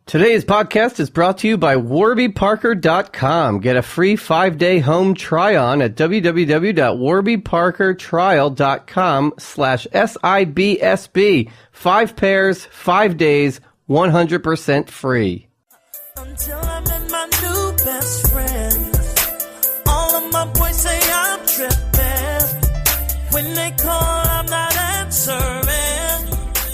Today's podcast is brought to you by warbyparker.com. Get a free 5-day home try-on at www.warbyparkertrial.com/SIBSB. 5 pairs, 5 days, 100% free. Until I met my new best friend, all of my boys say I'm tripping. When they call, I'm not answering.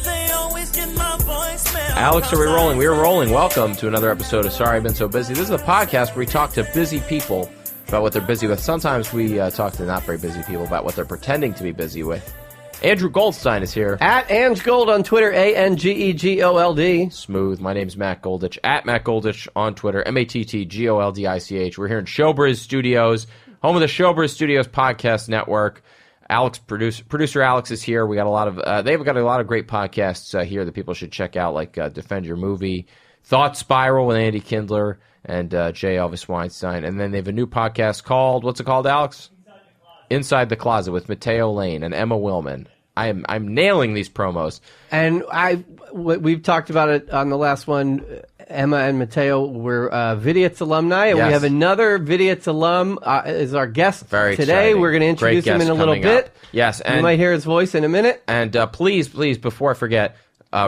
They always get my voicemail. Alex, are we rolling? We are rolling. Welcome to another episode of Sorry I've Been So Busy. This is a podcast where we talk to busy people about what they're busy with. Sometimes we talk to not very busy people about what they're pretending to be busy with. Andrew Goldstein is here. At Ange Gold on Twitter, ANGEGOLD. Smooth. My name's Matt Goldich. At Matt Goldich on Twitter, MATTGOLDICH. We're here in Showbiz Studios, home of the Showbiz Studios podcast network. Alex, producer Alex is here. We got a lot of they've got a lot of great podcasts here that people should check out, like Defend Your Movie, Thought Spiral with Andy Kindler and J. Elvis Weinstein, and then they have a new podcast called, what's it called, Alex? Inside the Closet with Mateo Lane and Emma Willman. I'm nailing these promos. And we've talked about it on the last one. Emma and Mateo were Vidiots alumni, and yes. we have another Vidiots alum as our guest Very today. exciting. We're going to introduce him in a little bit. Up. Yes, and you might hear his voice in a minute. And please, before I forget,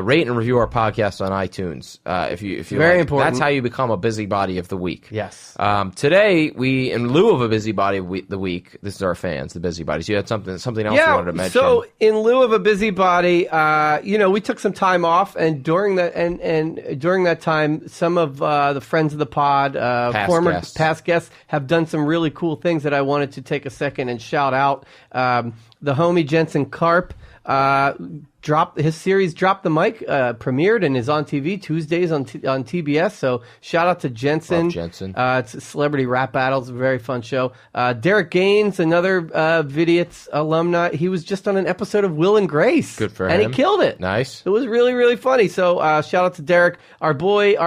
rate and review our podcast on iTunes. If you very like. important. That's how you become a busybody of the week. Yes. Today we, in lieu of a busybody of the week, this is our fans, the busybodies. You had something else you wanted to mention. So in lieu of a busybody, we took some time off, and during that time, some of the friends of the pod, past guests, have done some really cool things that I wanted to take a second and shout out. The homie Jensen Karp. His series Drop the Mic premiered and is on TV Tuesdays on TBS. So shout out to Jensen. Love Jensen. It's a celebrity rap battles, a very fun show. Derek Gaines, another Vidiots alumni. He was just on an episode of Will and Grace. Good for him. And he killed it. Nice. It was really, really funny. So shout out to Derek. Our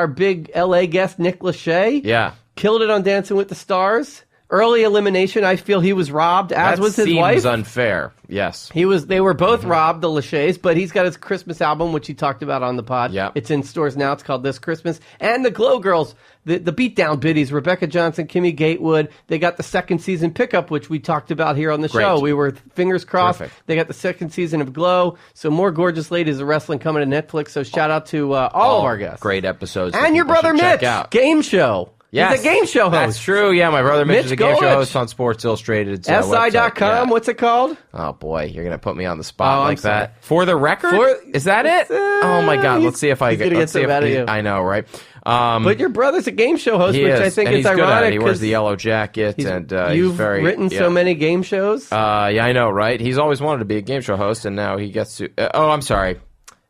big LA guest, Nick Lachey. Yeah. Killed it on Dancing with the Stars. Early elimination, I feel he was robbed, as was his wife. That seems unfair, yes. They were both robbed, the Lachays, but he's got his Christmas album, which he talked about on the pod. Yep. It's in stores now. It's called This Christmas. And the Glow Girls, the beatdown biddies, Rebecca Johnson, Kimmy Gatewood, they got the second season pickup, which we talked about here on the show. We were fingers crossed. Terrific. They got the second season of Glow. So more gorgeous ladies of wrestling coming to Netflix. So shout out to all of our guests. Great episodes. And your brother Mitch, game show. Yes. He's a game show host. That's true. Yeah, my brother Mitch is a game show Golich. host on Sports Illustrated. SI.com. Yeah. What's it called? Oh, boy. You're going to put me on the spot like sorry. that. For the record? Is that it? Oh, my God. Let's see if I he's gonna get so mad at you. I know, right? But your brother's a game show host, which I think is ironic. He wears the yellow jacket, and you've written so many game shows. Yeah, I know, right? He's always wanted to be a game show host, and now he gets to. I'm sorry.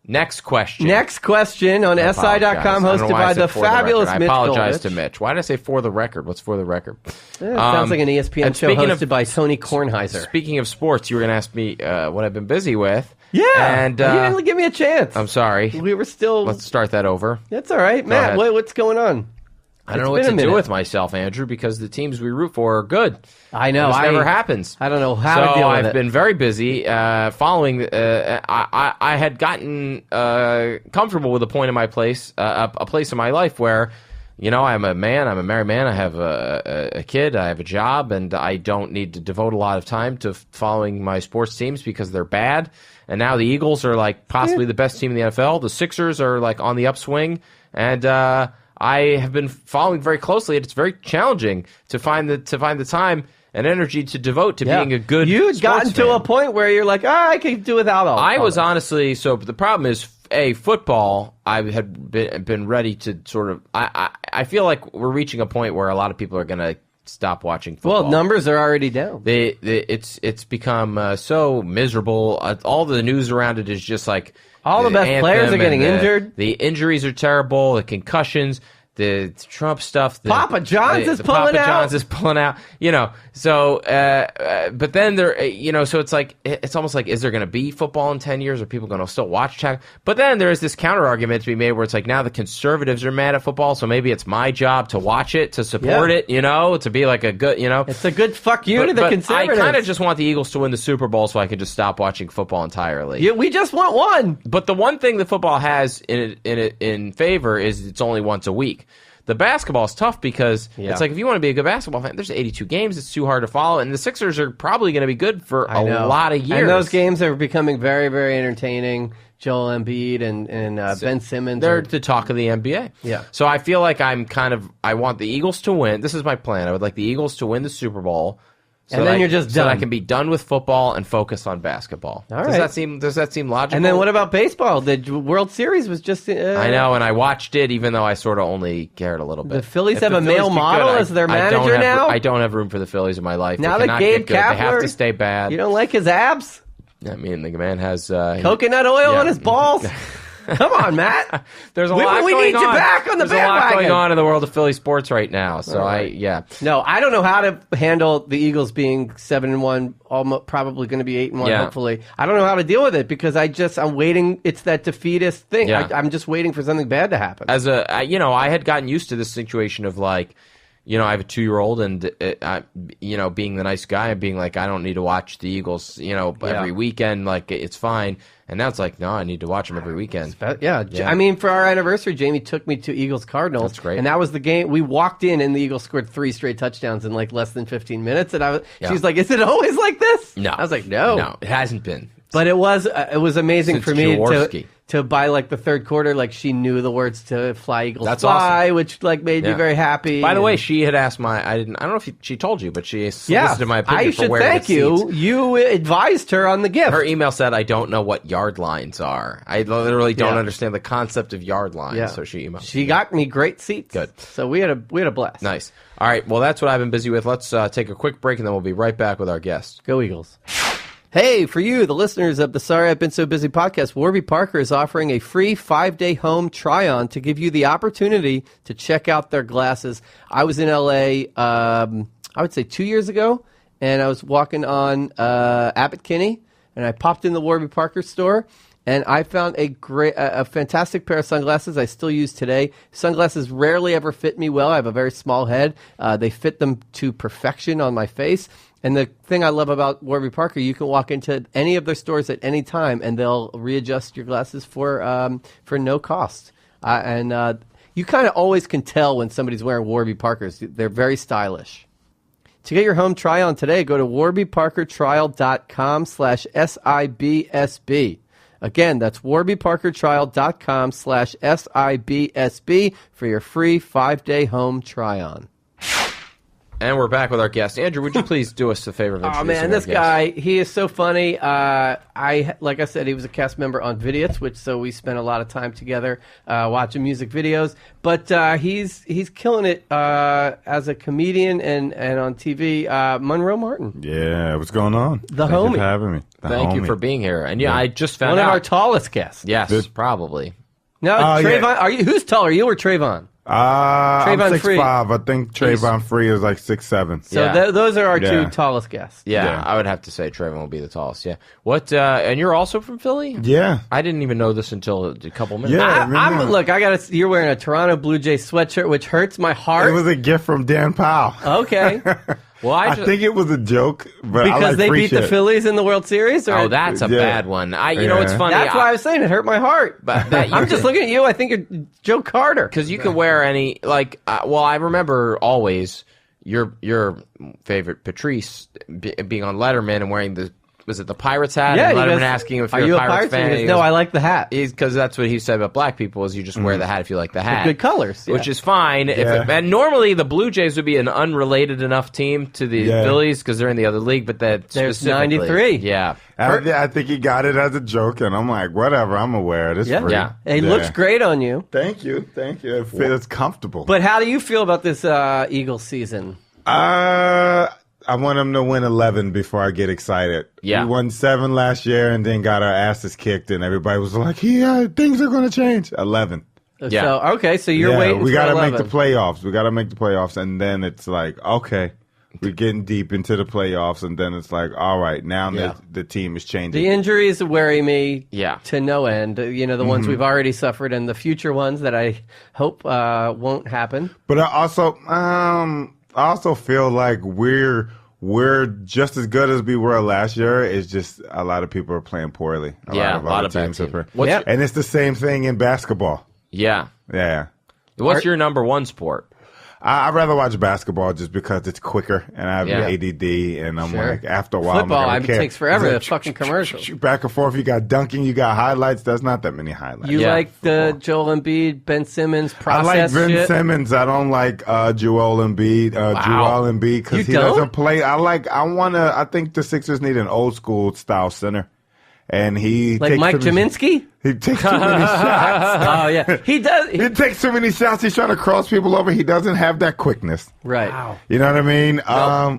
Next question on SI.com, hosted by the fabulous Mitch. I apologize Goldich. to Mitch. Why did I say for the record? What's for the record? Sounds like an ESPN show hosted by Tony Kornheiser. Speaking of sports, you were going to ask me what I've been busy with. Yeah, and you didn't give me a chance. I'm sorry. We were still. Let's start that over. That's all right, Matt. What's going on? I don't know what to do with myself, Andrew, because the teams we root for are good. I know. This never happens. I don't know how to deal with it. So I've been very busy following. I had gotten comfortable with a point in my place, a place in my life where, I'm a man. I'm a married man. I have a kid. I have a job, and I don't need to devote a lot of time to following my sports teams because they're bad. And now the Eagles are like possibly the best team in the NFL. The Sixers are like on the upswing, and I have been following very closely, and it's very challenging to find the time and energy to devote to being a good You had gotten to a point where you're like, I could do without all. I was honestly, so the problem is, football, I had been ready to sort of, I feel like we're reaching a point where a lot of people are going to stop watching football. Well, numbers are already down. It's become so miserable. All the news around it is just like, all the best players are getting injured. The injuries are terrible. The concussions. the Trump stuff. Papa John's is pulling out. Papa John's is pulling out. So but then there, so it's like it's almost like, is there going to be football in 10 years? Are people going to still watch? But then there is this counter argument to be made where it's like, now the conservatives are mad at football, so maybe it's my job to watch it, to support it, to be like a good, It's a good fuck you to the conservatives. I kind of just want the Eagles to win the Super Bowl so I can just stop watching football entirely. Yeah, we just want one. But the one thing that football has in favor is it's only once a week. The basketball is tough because it's like, if you want to be a good basketball fan, there's 82 games. It's too hard to follow. And the Sixers are probably going to be good for a lot of years. And those games are becoming very, very entertaining. Joel Embiid and Ben Simmons. They're the talk of the NBA. Yeah. So I feel like I want the Eagles to win. This is my plan. I would like the Eagles to win the Super Bowl. And then you're just done. So that I can be done with football and focus on basketball. All right. Does that seem logical? And then what about baseball? The World Series was just... I know, and I watched it, even though I sort of only cared a little bit. The Phillies have a male model as their manager now? I don't have room for the Phillies in my life. Now that Gabe Kapler... They have to stay bad. You don't like his abs? I mean, the man has... coconut oil on his balls? Come on, Matt. There's a lot we going need you back on the bandwagon. There's a lot going on in the world of Philly sports right now. So No, I don't know how to handle the Eagles being 7-1, almost probably going to be 8-1. Hopefully, I don't know how to deal with it because I'm waiting. It's that defeatist thing. Yeah. I'm just waiting for something bad to happen. I had gotten used to this situation of like, I have a 2-year-old and, being the nice guy and being like, I don't need to watch the Eagles, every weekend. Like, it's fine. And now it's like, no, I need to watch them every weekend. Yeah. I mean, for our anniversary, Jamie took me to Eagles-Cardinals. That's great. And that was the game. We walked in and the Eagles scored 3 straight touchdowns in like less than 15 minutes. And she's like, is it always like this? No. I was like, no. No, it hasn't been. But it was amazing for me Jaworski. to by like the third quarter, like she knew the words to Fly Eagles That's Fly, awesome. Which like made me very happy. By the way, she had asked I don't know if she told you, but she solicited my opinion for where to get you. seats. You advised her on the gift. Her email said, I don't know what yard lines are. I literally don't understand the concept of yard lines. Yeah. So she emailed. She got me great seats. Good. So we had a blast. Nice. All right. Well, that's what I've been busy with. Let's take a quick break and then we'll be right back with our guest. Go Eagles. Hey, for you, the listeners of the Sorry I've Been So Busy podcast, Warby Parker is offering a free 5-day home try-on to give you the opportunity to check out their glasses. I was in L.A., I would say 2 years ago, and I was walking on Abbott Kinney, and I popped in the Warby Parker store, and I found a fantastic pair of sunglasses I still use today. Sunglasses rarely ever fit me well. I have a very small head. They fit them to perfection on my face. And the thing I love about Warby Parker, you can walk into any of their stores at any time, and they'll readjust your glasses for no cost. And you kind of always can tell when somebody's wearing Warby Parkers. They're very stylish. To get your home try-on today, go to warbyparkertrial.com/SIBSB. Again, that's warbyparkertrial.com/SIBSB for your free 5-day home try-on. And we're back with our guest. Andrew, would you please do us a favor of introducing our guest? Oh, man, this guy, he is so funny. Like I said, he was a cast member on Vidiots, so we spent a lot of time together watching music videos. But he's killing it as a comedian and on TV. Monroe Martin. Yeah, what's going on? The Thank homie. you for having me. Thank you for being here. And I just found one out. One of our tallest guests. Yes, probably. No, Trayvon, who's taller, you or Trayvon? I'm 6'5". I think Trayvon Free is like 6'7". So those are our two tallest guests. Yeah, I would have to say Trayvon will be the tallest. Yeah. What? And you're also from Philly? Yeah. I didn't even know this until a couple minutes. Yeah. Look, you're wearing a Toronto Blue Jays sweatshirt, which hurts my heart. It was a gift from Dan Powell. Okay. Well, I think it was a joke, but because they beat the Phillies in the World Series. Oh, that's a bad one. It's funny. That's why I was saying it hurt my heart. But I'm just looking at you. I think you're Joe Carter because you can wear any I remember always your favorite Patrice being on Letterman and wearing the. Was it the Pirates hat? Yeah, and Letterman asking him if you're a Pirates fan. Goes, no, I like the hat. Because that's what he said about black people is you just wear the hat if you like the hat. Good colors. Yeah. Which is fine. Yeah. And normally the Blue Jays would be an unrelated enough team to the Phillies because they're in the other league, but there's 93. Yeah. I think he got it as a joke, and I'm like, whatever, I'm aware. This free. Yeah. It looks great on you. Thank you. It feels comfortable. But how do you feel about this Eagles season? I want them to win 11 before I get excited. Yeah. We won 7 last year and then got our asses kicked, and everybody was like, things are going to change. 11. Yeah. So okay, so you're waiting. We got to make the playoffs. We got to make the playoffs, and then it's like, okay, we're getting deep into the playoffs, and then it's like, all right, now the team is changing. The injuries worry me to no end. The ones Mm-hmm. we've already suffered, and the future ones that I hope won't happen. But I also feel like we're just as good as we were last year. It's just a lot of people are playing poorly. A lot of bad teams are teams. and it's the same thing in basketball. Yeah. Yeah. What's your number one sport? I'd rather watch basketball just because it's quicker, and I have ADD, and I'm like, after a while, football, it takes forever. The fucking commercials, back and forth. You got dunking, you got highlights. There's not that many highlights. You like the Joel Embiid, Ben Simmons process? I like Ben shit? Simmons. I don't like Joel Embiid. Joel Embiid because he doesn't play. I think the Sixers need an old school style center, and he like takes Mike Jaminski. He takes too many shots. Oh, yeah. He does. He takes too many shots. He's trying to cross people over. He doesn't have that quickness. Right. Wow. You know what I mean?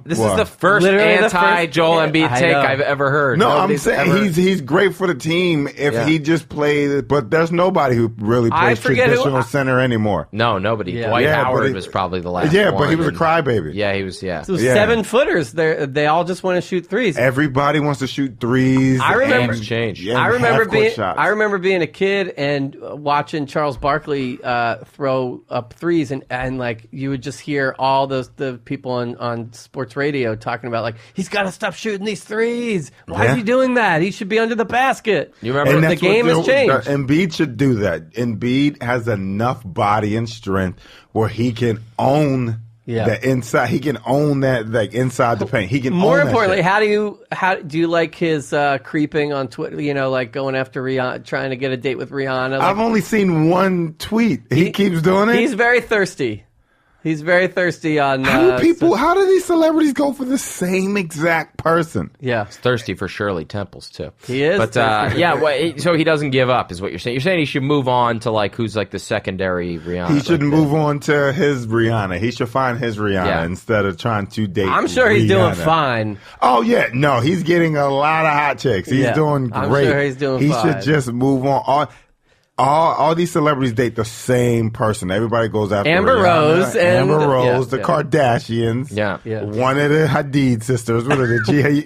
This is the first anti-Joel Embiid take I've ever heard. No, I'm saying he's great for the team if he just plays. But there's nobody who really plays traditional center anymore. No, nobody. Yeah. Dwight Howard was probably the last one. But he was a crybaby. Yeah, he was, So 7-footers, they all just want to shoot threes. Everybody wants to shoot threes. I remember I remember being a kid and watching Charles Barkley throw up threes, and like you would just hear all the people on sports radio talking about like he's got to stop shooting these threes. Why is he doing that? He should be under the basket. You remember the game has changed. Embiid should do that. Embiid has enough body and strength where he can own. The inside, he can own that, like inside the paint. He can. More own importantly, that shit. how do you like his creeping on Twitter? You know, like going after Rihanna, trying to get a date with Rihanna. Like, I've only seen one tweet. He keeps doing it. He's very thirsty. He's very thirsty on. How do these celebrities go for the same exact person? Yeah, he's thirsty for Shirley Temples too. He is. But so he doesn't give up, is what you're saying. You're saying he should move on to like who's like the secondary Rihanna. He should move on to his Rihanna. He should find his Rihanna instead of trying to date. I'm sure he's doing fine. Oh yeah, no, he's getting a lot of hot chicks. He's doing great. I'm sure he's doing fine. He should just move on. All these celebrities date the same person. Everybody goes after Amber Rose, the Kardashians. Yeah. One of the Hadid sisters. What are they?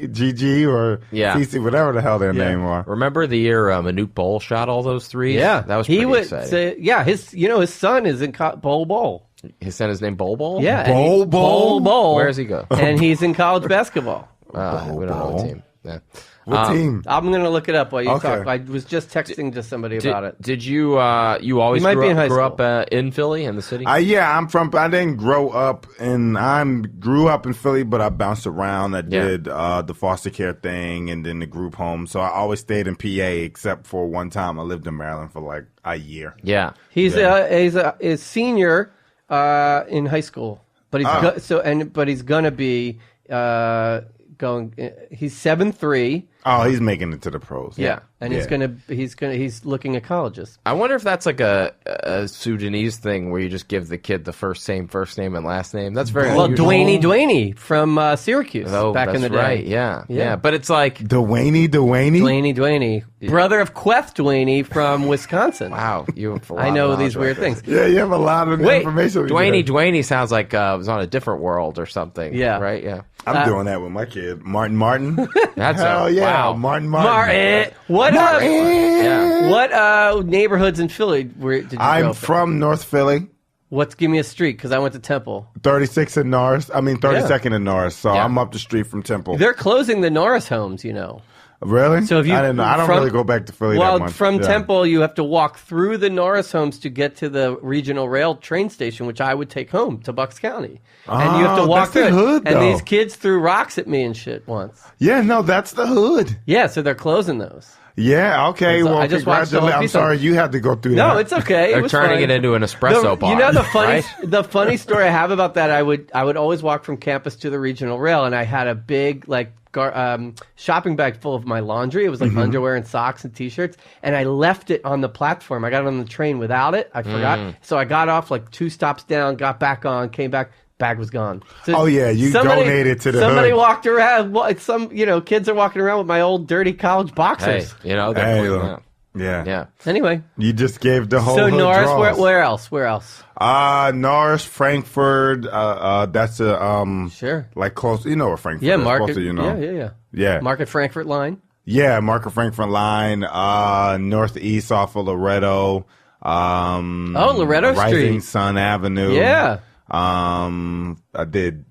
Gigi or Cece, whatever the hell their name are. Remember the year Manute Bol shot all those threes? Yeah, that was pretty exciting. His son is in Bol. His son is named Bol? Yeah, Bol. Where does he go? And he's in college basketball. We don't know the team. Yeah. What team? I'm going to look it up while you talk. I was just texting to somebody about it. Did you always grew up in Philly, in the city? I didn't grow up grew up in Philly, but I bounced around. I did the foster care thing and then the group home. So I always stayed in PA, except for one time I lived in Maryland for like a year. Yeah. He's a senior in high school, but he's going to be he's 7'3". Oh, he's making it to the pros. Yeah. And he's looking at colleges. I wonder if that's like a Sudanese thing where you just give the kid the first name and last name. That's very unusual. Dwayne from Syracuse back in the day. Right. Yeah. But it's like Dwayne, brother of Queth Dwayne from Wisconsin. Wow, I know these weird things. Yeah, you have a lot of information. Dwayne sounds like was on a different world or something. Yeah. Right. Yeah. I'm doing that with my kid, Martin. That's hell yeah. Wow. Martin. What neighborhoods in Philly did you grow up I'm from North Philly. Give me a street, because I went to Temple. 36 in Norris. 32nd in Norris. So I'm up the street from Temple. They're closing the Norris homes, you know. Really? So if you, I didn't know. I don't really go back to Philly that much. Well, from Temple, you have to walk through the Norris homes to get to the regional rail train station, which I would take home to Bucks County. And you have to walk through the hood, and these kids threw rocks at me and shit once. Yeah, no, that's the hood. Yeah, so they're closing those. Yeah, okay. Well, I just watched the whole I'm sorry you had to go through that. No, it's okay. They're turning it into an espresso bar. You know right? the funny story I have about that, I would always walk from campus to the regional rail, and I had a big shopping bag full of my laundry. It was like underwear and socks and t-shirts, and I left it on the platform. I got on the train without it. I forgot. So I got off like 2 stops down, got back on, came back. Bag was gone. So you donated to the somebody hood. Walked around. Kids are walking around with my old dirty college boxers. Hey, they're Yeah. Anyway. You just gave the whole So hood Norris, draws. where else? Where else? Norris, Frankfurt, that's a, Sure. like close, you know where Frankfurt Yeah, is. Market. Close to, you know. Yeah. Market Frankfurt line. Yeah, Market Frankfurt line, northeast off of Loretto. Loretto Rising Street. Sun Avenue. Yeah. I did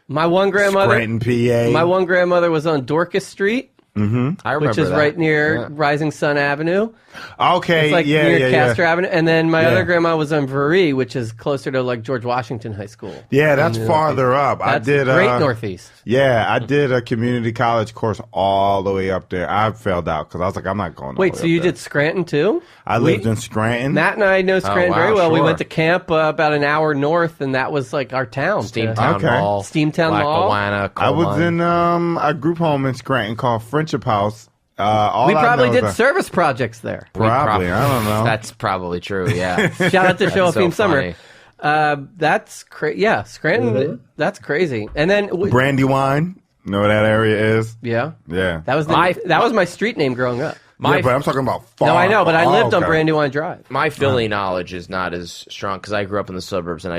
My one grandmother. Scranton, PA. My one grandmother was on Dorcas Street. I remember which is that. right near Rising Sun Avenue. Okay, it's like near Castor Avenue. And then my other Yeah. grandma was on Veree, which is closer to like George Washington High School. Yeah, that's farther up. That's I did great northeast. Yeah, I did a community college course all the way up there. I failed out because I was like, I'm not going. Wait, so you did Scranton too? I lived in Scranton. Matt and I know Scranton very well. We sure. went to camp about an hour north, and that was like our town. Steamtown Okay. Mall. Steamtown Mall. Lackawanna, I was Coal in Mine. a group home in Scranton called Friendship House. All We I probably know did is service projects there. Probably, I don't know. That's probably true, yeah. Shout out to Show That's so Theme Summer. funny. That's crazy. Yeah, Scranton. That's crazy. And then Brandywine. You know where that area is? yeah, Yeah. that was that was my street name growing up. Yeah, but I'm talking about far. No, I know, but I lived on okay. Brandywine Drive. My Philly knowledge is not as strong because I grew up in the suburbs, and I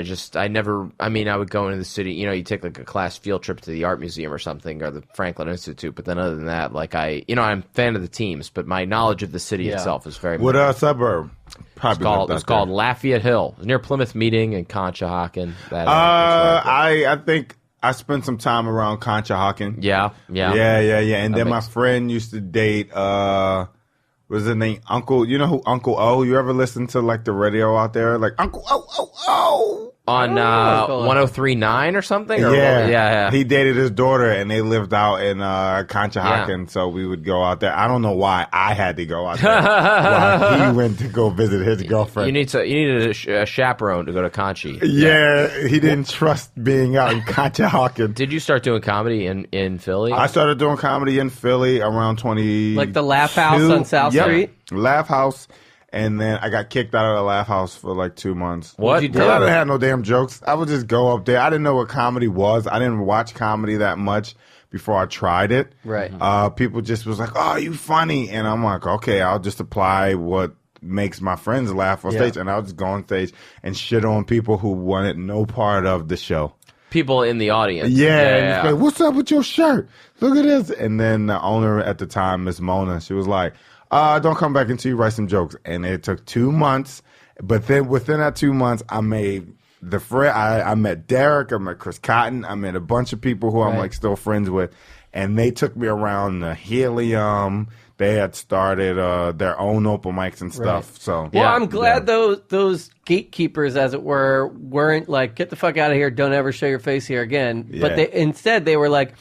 would go into the city. You know, you take like a class field trip to the art museum or something, or the Franklin Institute. But then other than that, like I'm a fan of the teams, but my knowledge of the city itself is very. What suburb? Probably It's called Lafayette Hill. It's near Plymouth Meeting and Conshohocken. I think I spent some time around Conshohocken. Yeah. And then my friend used to date, was his name Uncle? You know who Uncle O? You ever listen to like the radio out there? Like Uncle O. On 103.9 or something? Or Yeah. He dated his daughter, and they lived out in Conshohocken, so we would go out there. I don't know why I had to go out there. Why he went to go visit his girlfriend. You needed a chaperone to go to Conchi. Yeah, he didn't trust being out in Conshohocken. Did you start doing comedy in Philly? I started doing comedy in Philly around 20. Like the Laugh House on South Street? Laugh House. And then I got kicked out of the Laugh House for like 2 months. What? you do? I didn't have no damn jokes. I would just go up there. I didn't know what comedy was. I didn't watch comedy that much before I tried it. Right. People just was like, "Oh, you funny," and I'm like, "Okay, I'll just apply what makes my friends laugh on stage," and I'll just go on stage and shit on people who wanted no part of the show. People in the audience. Yeah. Like, what's up with your shirt? Look at this. And then the owner at the time, Miss Mona, she was like, don't come back until you write some jokes. And it took 2 months. But then within that 2 months, I made I met Derek, I met Chris Cotton, I met a bunch of people who I'm like still friends with. And they took me around the Helium. They had started their own open mics and stuff. Right. So Well, I'm glad those gatekeepers, as it were, weren't like, get the fuck out of here, don't ever show your face here again. Yeah. But instead they were like,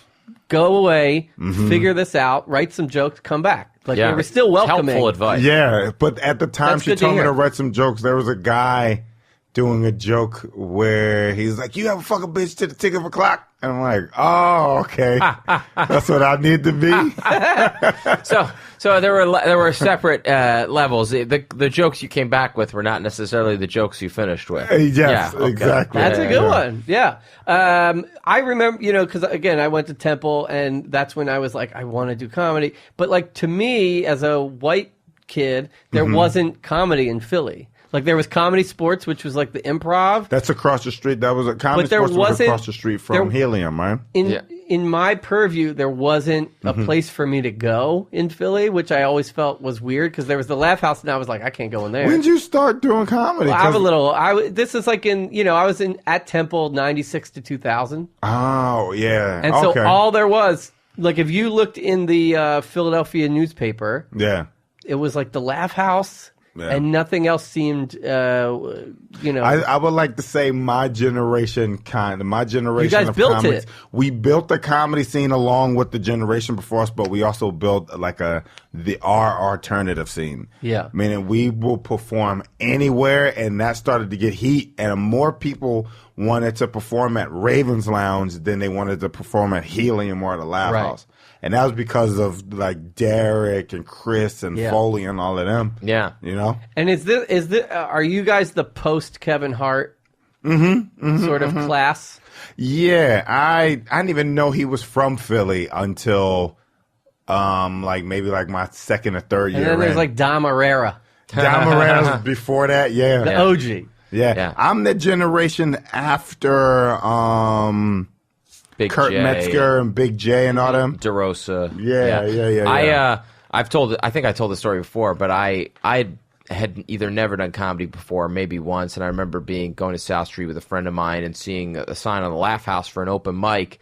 go away, figure this out, write some jokes, come back. Like they were still welcoming. Helpful advice. Yeah, but at the time That's she good to told me hear. to write some jokes, there was a guy doing a joke where he's like, "You have a fucking bitch to the tick of a clock," and I'm like, "Oh, okay, that's what I need to be." So there were separate levels. The jokes you came back with were not necessarily the jokes you finished with. Yes, okay. exactly. That's a good one. Yeah. I remember, because again, I went to Temple, and that's when I was like, I want to do comedy. But like to me, as a white kid, there wasn't comedy in Philly. Like there was Comedy Sports, which was like the Improv. That's across the street. That was a comedy But there sports was wasn't- across the street from Helium, right? In my purview, there wasn't a place for me to go in Philly, which I always felt was weird because there was the Laugh House, and I was like, I can't go in there. When did you start doing comedy? Well, this is like I was at Temple 96 to 2000. Oh, yeah. And so all there was, like if you looked in the Philadelphia newspaper, it was like the Laugh House. Yeah. And nothing else seemed, I would like to say my generation You guys of built comics, it. we built the comedy scene along with the generation before us, but we also built like our alternative scene. Yeah. Meaning we will perform anywhere, and that started to get heat, and more people wanted to perform at Ravens Lounge than they wanted to perform at Helium or the Laugh House. And that was because of like Derek and Chris and Foley and all of them. Yeah. And are you guys the post Kevin Hart sort of class? Yeah, I didn't even know he was from Philly until like maybe like my second or third year. And then there's like Dom Herrera. Dom Herrera before that, yeah. The OG. Yeah. I'm the generation after Big Kurt J. Metzger and Big J and all them. DeRosa. Yeah. I think I told the story before, but I had either never done comedy before, maybe once, and I remember going to South Street with a friend of mine and seeing a sign on the Laugh House for an open mic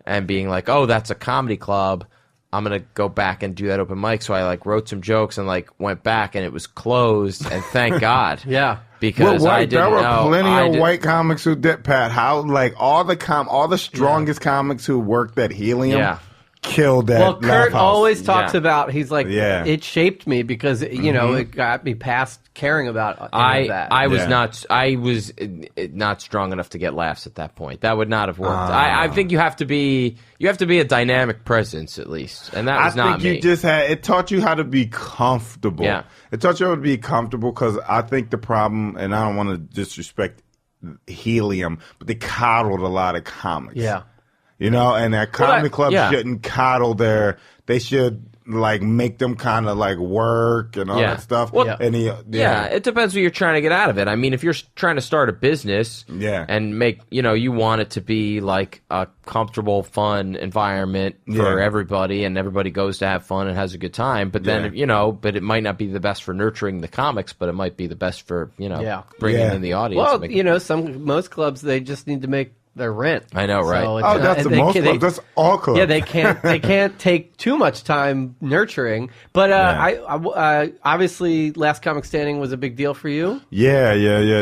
and being like, oh, that's a comedy club. I'm going to go back and do that open mic. So I like wrote some jokes and like went back and it was closed, and thank God. Yeah. Because there were plenty of white comics who did, Pat. How like all the strongest comics who worked at Helium killed that. Well, Kurt always talks about, he's like, it shaped me because you know it got me past caring about that. I was not strong enough to get laughs at that point. That would not have worked. I think you have to be a dynamic presence at least, and that was not me. It taught you how to be comfortable. Yeah. It taught you how to be comfortable because I think the problem, and I don't want to disrespect Helium, but they coddled a lot of comics. Yeah. You know, and that comedy club shouldn't coddle they should like make them kind of like work and all that stuff. Well, and it depends what you're trying to get out of it. I mean, if you're trying to start a business and make, you want it to be like a comfortable, fun environment for everybody, and everybody goes to have fun and has a good time. But then, but it might not be the best for nurturing the comics, but it might be the best for, bringing in the audience. Well, most clubs, they just need to make their rent. I know, right? So that's the most clubs. That's all clubs. Yeah, they can't take too much time nurturing. But I obviously, Last Comic Standing was a big deal for you. Yeah.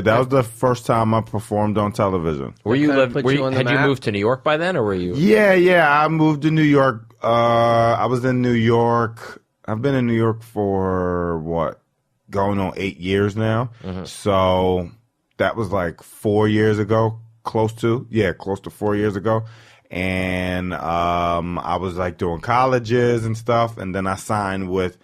That was the first time I performed on television. Had you moved to New York by then, or were you? Yeah. I moved to New York. I was in New York. I've been in New York for going on 8 years now. Mm-hmm. So that was like 4 years ago. Close to 4 years ago. And I was like doing colleges and stuff, and then I signed with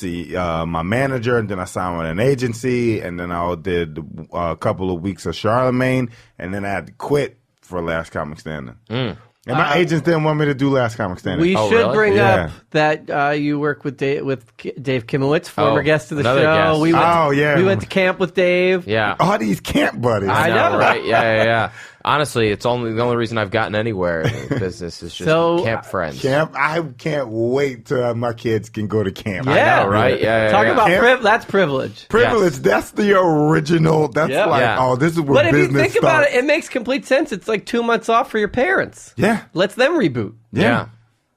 my manager, and then I signed with an agency, and then I did a couple of weeks of Charlemagne, and then I had to quit for Last Comic Standing. And my agents didn't want me to do Last Comic Standing. We should bring up that you work with Dave Kimowitz, former guest of the show. Guest. We went to camp with Dave. Yeah. All these camp buddies. I know, right? Yeah. Honestly, it's the only reason I've gotten anywhere in business is just camp friends. I can't wait till my kids can go to camp. Yeah, I know, right? Yeah. Talk about that's privilege. Privilege. Yes. That's the original. That's this is where business starts. But if you think about it, it makes complete sense. It's like 2 months off for your parents. Yeah. Lets them reboot. Yeah.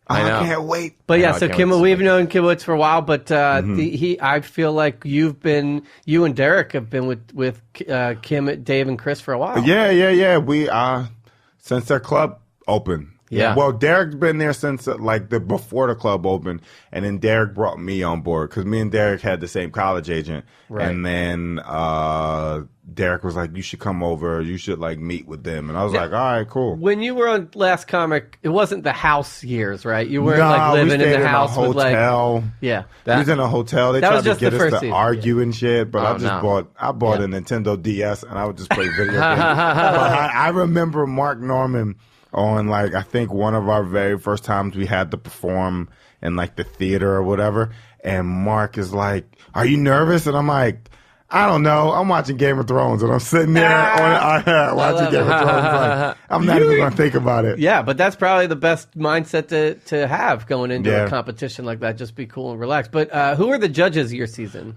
I can't wait. But we've known Kimowitz for a while, but I feel like you and Derek have been with Kim, Dave, and Chris for a while. Yeah. We since their club opened. Yeah. Well, Derek's been there since before the club opened, and then Derek brought me on board because me and Derek had the same college agent, and then Derek was like, "You should come over. You should like meet with them." And I was like, "All right, cool." When you were on Last Comic, it wasn't the house years, right? You weren't like living in the house with like we was in a hotel. They tried to get us to argue and shit, but I bought a Nintendo DS and I would just play video games. I remember Mark Norman on like I think one of our very first times we had to perform in like the theater or whatever, and Mark is like, "Are you nervous?" And I'm like, "I don't know. I'm watching Game of Thrones," and I'm sitting there watching Game of Thrones. Like, I'm not even gonna think about it. Yeah, but that's probably the best mindset to have going into a competition like that. Just be cool and relaxed. But who are the judges your season?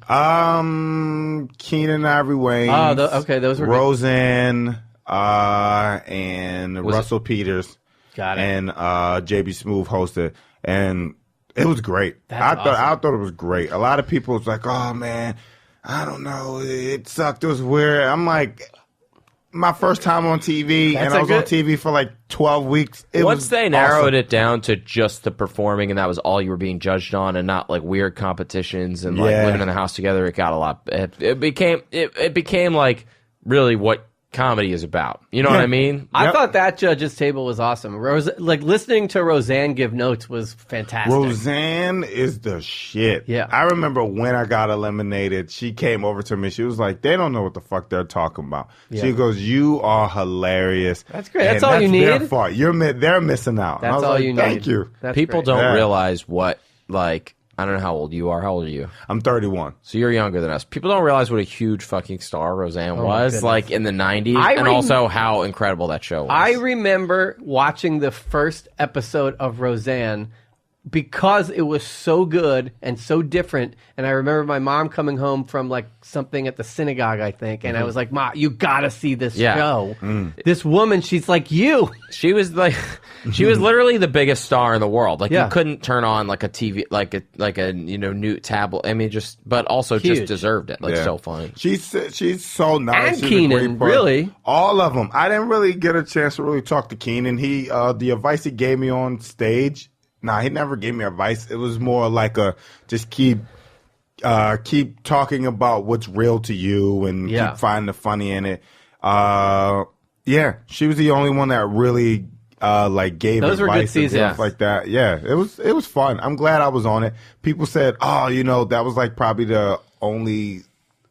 Keenan Ivory Wayne. Oh, those were Roseanne. And Russell Peters. Got it. And JB Smoove hosted, and it was great. I thought it was great. A lot of people was like, "Oh man, I don't know, it sucked. It was weird." I'm like, my first time on TV, and I was on TV for like 12 weeks. Once they narrowed it down to just the performing, and that was all you were being judged on, and not like weird competitions and like living in the house together, it got a lot. It became like really what comedy is about. You know what I mean? I thought that judge's table was awesome. Listening to Roseanne give notes was fantastic. Roseanne is the shit. Yeah. I remember when I got eliminated, she came over to me. She was like, "They don't know what the fuck they're talking about." Yeah. She goes, "You are hilarious." That's great. That's all you need. Their fault. They're missing out. That's all you need. Thank you. People don't realize what like, I don't know how old you are. How old are you? I'm 31. So you're younger than us. People don't realize what a huge fucking star Roseanne was, like, in the 90s, and also how incredible that show was. I remember watching the first episode of Roseanne because it was so good and so different. And I remember my mom coming home from like something at the synagogue, I think, and I was like, "Ma, you gotta see this show. This woman, she's like you." She was like, she was literally the biggest star in the world. Like you couldn't turn on like a TV, like a new tablet. I mean, but also Huge. just deserved it. Like so funny. She's so nice. And She's Keenan, really. All of them. I didn't really get a chance to really talk to Keenan. He the advice he gave me on stage. Nah, he never gave me advice. It was more like just keep talking about what's real to you and keep finding the funny in it. She was the only one that really gave Those were good advice and seasons. stuff like that. Yeah, it was fun. I'm glad I was on it. People said, that was like probably the only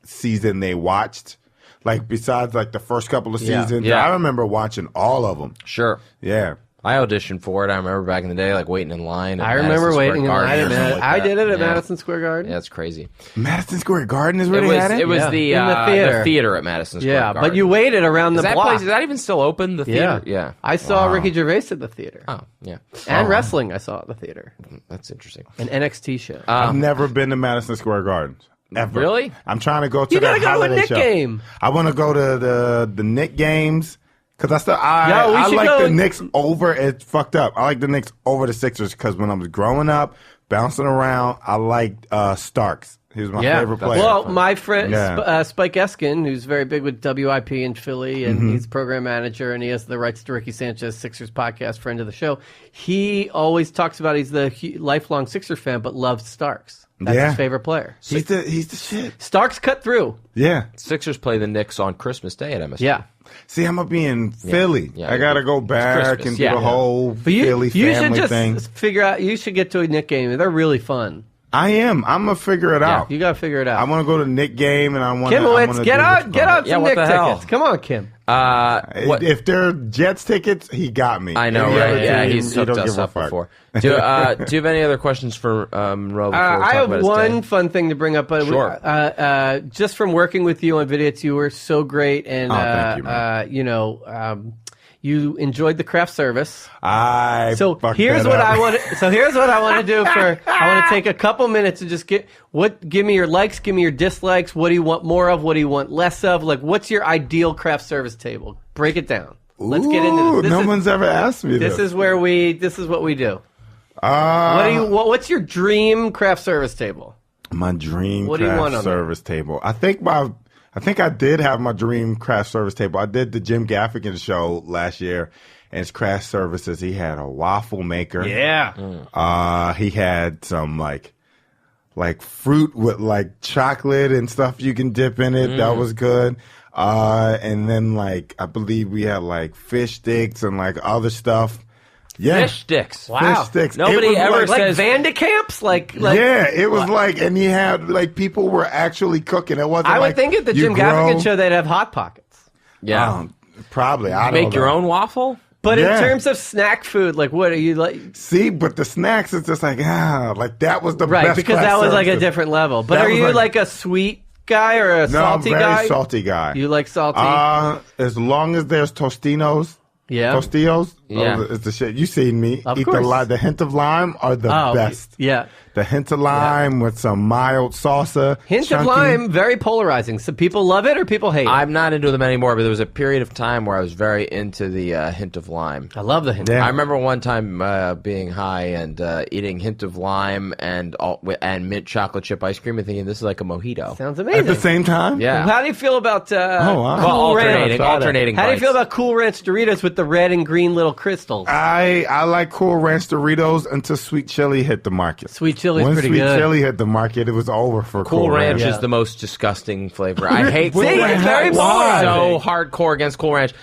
season they watched. Like besides like the first couple of seasons. Yeah. I remember watching all of them. Sure. Yeah. I auditioned for it. I remember back in the day, like waiting in line. I remember waiting in line. I did it at Madison Square Garden. Yeah, it's crazy. Madison Square Garden is where they had it? It was in the theater at Madison Square Garden. But you waited around the block. Is that even still open, the theater? Yeah. I saw Ricky Gervais at the theater. Oh, yeah. And wrestling I saw at the theater. That's interesting. An NXT show. I've never been to Madison Square Garden. Ever. Really? I'm trying to go to You the gotta go to a holiday Knick show. game. I want to go to the Knick games. Because I like the Knicks over. It's fucked up. I like the Knicks over the Sixers because when I was growing up, bouncing around, I liked Starks. He was my favorite player. Well, my friend Spike Eskin, who's very big with WIP in Philly, and he's program manager, and he has the rights to Ricky Sanchez, Sixers podcast, friend of the show. He always talks about he's the lifelong Sixer fan, but loves Starks. That's his favorite player. He's the shit. Starks cut through. Yeah. Sixers play the Knicks on Christmas Day at MSG. Yeah. See, I'm going to be in Philly. Yeah, I got to go back and do the whole Philly family thing. You should just figure out, you should get to a Knick game. They're really fun. I am. I'm going to figure it out. You got to figure it out. I want to go to the Knick game, and I want to... Kimowitz, get out some Knick tickets. Come on, Kim. If they're Jets tickets, he got me. I know, right? Yeah, he's hooked us up before. Do you have any other questions for Monroe? I have one fun thing to bring up. Sure. Just from working with you on Vidiots, you were so great, and thank you, man. you enjoyed the craft service. Here's what I want to do I want to take a couple minutes and just give me your likes, give me your dislikes. What do you want more of? What do you want less of? Like, what's your ideal craft service table? Break it down. Let's get into this. No one's ever asked me this. This is what we do. What's your dream craft service table? My dream craft service table. I think I did have my dream craft service table. I did the Jim Gaffigan show last year, and his craft services. He had a waffle maker. Yeah. He had some like fruit with like chocolate and stuff you can dip in it. That was good. And then I believe we had like fish sticks and like other stuff. Yeah. Fish sticks. Wow. Fish sticks. Nobody ever says Van de Kamps? Yeah, it was and he had people were actually cooking. It wasn't I would think at the Jim Gaffigan show they'd have Hot Pockets. Yeah. Probably. I don't make your own waffle? But in terms of snack food, what are you like? See, but the snacks is just that was the best. Right, because that was like a different level. But are you like a sweet guy or a salty guy? No, I'm very salty guy. You like salty? As long as there's Tostinos. Yeah. Tostillos? Yeah. It's the shit. You seen me. Of Eat course. The hint of lime are the best. Yeah. The hint of lime with some mild salsa. Hint of lime, very polarizing. Some people love it or people hate it. I'm not into them anymore, but there was a period of time where I was very into the hint of lime. I love the hint. Yeah. I remember one time being high and eating hint of lime and mint chocolate chip ice cream and thinking this is like a mojito. Sounds amazing. At the same time? Yeah. How do you feel about alternating How do you feel bites. about Cool Ranch Doritos with the red and green little crystals? I like Cool Ranch Doritos until Sweet Chili hit the market. Sweet Chili's pretty Sweet good. Chili hit the market, it was over for Cool Ranch Ranch. is the most disgusting flavor. I hate See, Cool it's Ranch. very I'm polarizing. so hardcore against Cool Ranch.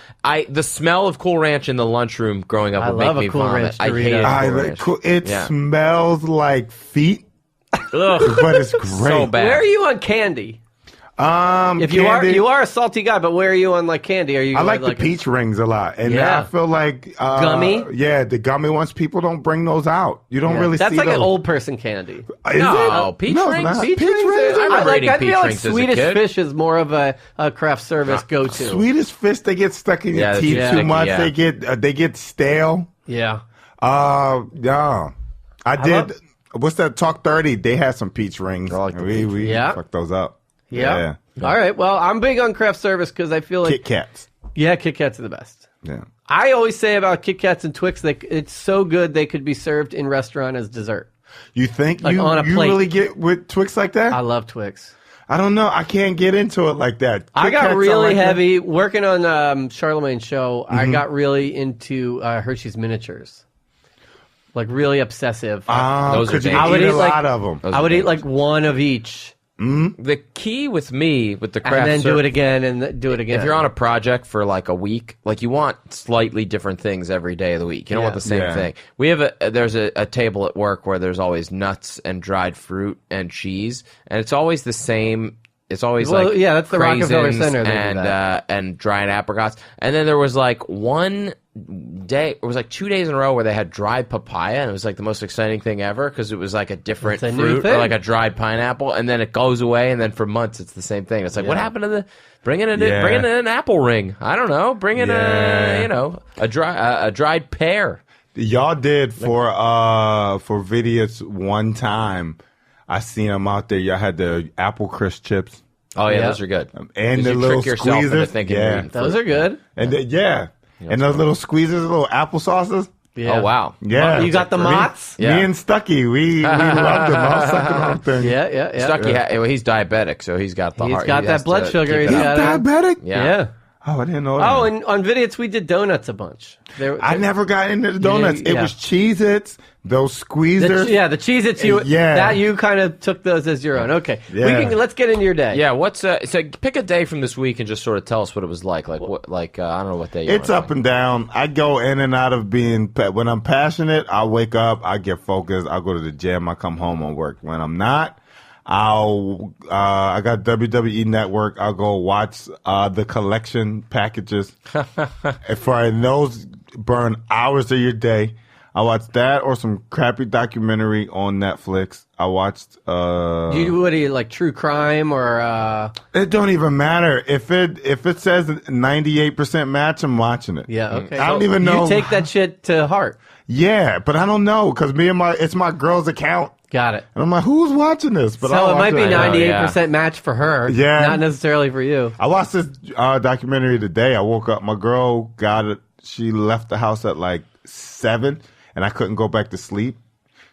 The smell of Cool Ranch in the lunchroom growing up would love make a me Cool vomit. Ranch I hated Dorito. Cool Ranch. It smells like feet, Ugh. but it's great. So bad. Where are you on candy? If you are a salty guy, but where are you on like candy? Are you? I like the peach rings a lot, and I feel like gummy. Yeah, the gummy ones. People don't bring those out. You don't really. That's see like those. an old person candy. Peach rings. Peach rings. I feel like Swedish Fish is more of a craft service go-to. Swedish Fish, they get stuck in your teeth too much. Yeah. They get stale. Yeah. Yeah. I did. What's that? Talk 30. They had some peach rings. We fucked those up. Yeah. All right. Well, I'm big on craft service because I feel like Kit Kats. Yeah, Kit Kats are the best. Yeah. I always say about Kit Kats and Twix, it's so good they could be served in restaurant as dessert. You think like you on a plate. Really get with Twix like that? I love Twix. I don't know. I can't get into it like that. I got really heavy working on Charlemagne's show. I got really into Hershey's miniatures. Like really obsessive. Those are I would eat a lot of them. I would eat like one of each. Mm-hmm. The key with me with the craft and then do it again and do it again. If you're on a project for like a week, like you want slightly different things every day of the week. You don't want the same thing. We have there's a table at work where there's always nuts and dried fruit and cheese, and it's always the same. It's always that's the Rockefeller Center and dried apricots. And then there was like one day, it was like 2 days in a row where they had dried papaya, and it was like the most exciting thing ever because it was like a different fruit or like a dried pineapple, and then it goes away, and then for months it's the same thing. It's like what happened to bring in an apple ring? I don't know. Bring in a dried pear. Y'all did for Vidiots one time. I seen them out there. Y'all had the apple crisp chips. Oh yeah, those are good. And the little squeezers. Those are good. And and those little squeezers, little apple sauces. Yeah. Oh wow. Yeah. You got the Mott's? Me and Stucky, we loved them. I was sucking on them. Yeah. Stucky, he's diabetic, so he's got the heart. He's got that blood sugar. He's diabetic? Yeah. Oh, I didn't know that. Oh, and on Vidiots, we did donuts a bunch. I never got into the donuts. It was Cheez-Its, those squeezers. The Cheez-Its, you kind of took those as your own. Okay. Yeah. Let's get into your day. Yeah, so pick a day from this week and just sort of tell us what it was like. I don't know what day you It's up and down. I go in and out of when I'm passionate, I wake up, I get focused, I go to the gym, I come home and work. When I'm not, I got WWE Network. I'll go watch the collection packages. Those burn hours of your day. I watched that or some crappy documentary on Netflix. I watched. Do you like true crime or? It don't even matter if it says 98% match. I'm watching it. Yeah. Okay. I don't even know. You take that shit to heart. Yeah, but I don't know because it's my girl's account. Got it. And I'm like, who's watching this? But so it might be 98% match for her, not necessarily for you. I watched this documentary today. I woke up. My girl got it. She left the house at like 7, and I couldn't go back to sleep.